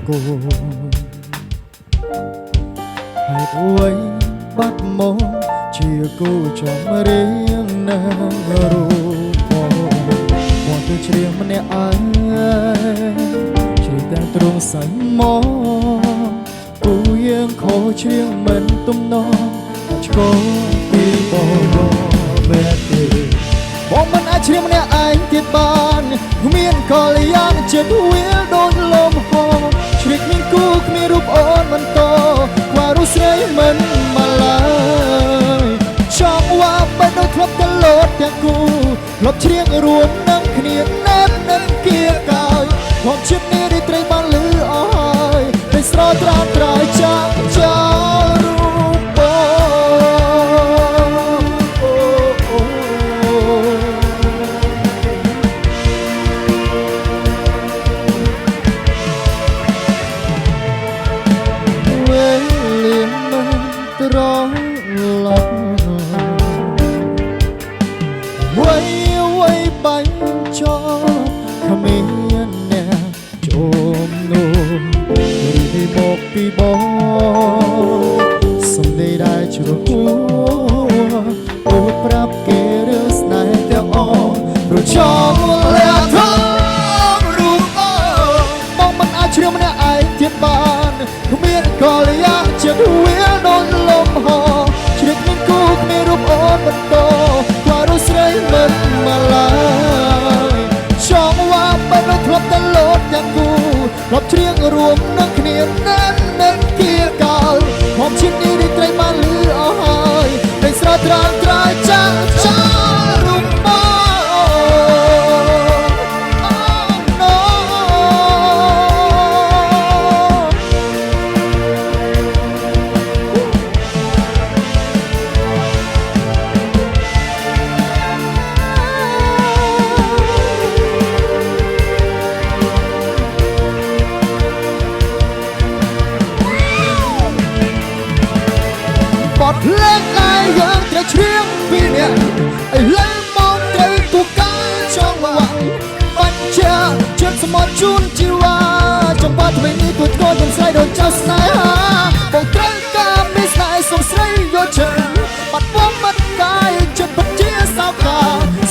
គោហេតុអ្វីបាត់មកជាគូចំរៀងនៅរូបមកទៅច្រៀងម្នាក់ឯងច្រៀងតែទ្រង់សាញ់មកគូយើងខុសច្រៀងមិនទំនងឆ្កងពីបងបែបទេបងមិនអាចច្រៀងម្នាក់ឯងទៀតបានគ្មានកល្យានចិត្តវាដូចលំហជ្រៀងមានគូគ្មានរូបអូនមិនតខ្វះរូបស្រីមិនមកឡើយចង់ว่าបែបដូចធ្លាប់ទៅលោតទាំងគូធ្លាប់ច្រៀងរួមនឹងគ្នាណែននឹងគៀកាយខ្ញុំជិតនេះរីត្រីបានលឺអស់ហើយតែស្រោត្រាត្រាយចាំចោលរូបបងវេលាមិនត្រង់ឡប់វ័យបាញ់ចោលគ្មានអ្នកជុំនោះរីមកពីបងសំដីដែលជ្រហួអូប្រាប់គេរឿងស្នេហ៍ទាំងអស់រចោលលះថងរូបបងមិនអាចជ្រាបម្នាក់ឯងទៀតបានគ្មានកល្យានចិត្តវាដូចលំហជ្រៀកមានគូគ្មានរូបអូនបន្តខ្វះរូបស្រីមិនមកឡើយចង់ว่าបែបដូចធ្លាប់ទៅលោតទាំងគូធ្លាប់ច្រៀងរួមនឹងគ្នាណែននឹងគៀកាលខ្ញុំជិតនេះរីត្រីបានលឺអស់ហើយតែស្រោត្រាត្រាយចាំចោលរូបបងភ្លេងឯងយើងត្រូវច្រៀងពីអ្នកឥឡូវមកត្រូវទូកាចង់វាំងបាច់ជាចិត្តស្មោះជូនជីវ៉ាចំបាថ្មីនេះគួរធ្ងន់ទាំងស្រីដូចចៅស្នេហាបងត្រូវការមានស្នេហ៍សុំស្រីយកចិត្តបាត់បងបាត់កាយចិត្តពិតជាសោកខា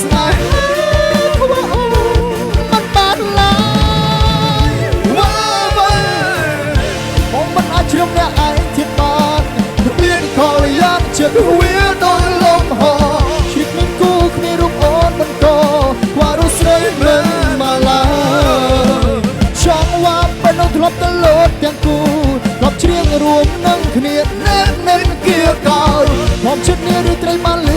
ស្នេហាខ្វះអូនបាត់បាត់ឡើយវ៉ាវ៉ាបងមិនអាចជ្រាបអ្នកឯងទៀតបានមានកល្យានចិត្តវាដូចលំហជ្រៀកមានគូគ្មានរូបអូនបន្តខ្វះរូបស្រីមិនមកឡើយចង់ว่าបែបនោះធ្លាប់ទៅលោតទាំងគូធ្លាប់ច្រៀងរួមនឹងគ្នាណែននឹងគៀកោខ្ញុំចិត្តនេះរីត្រីបានលឺ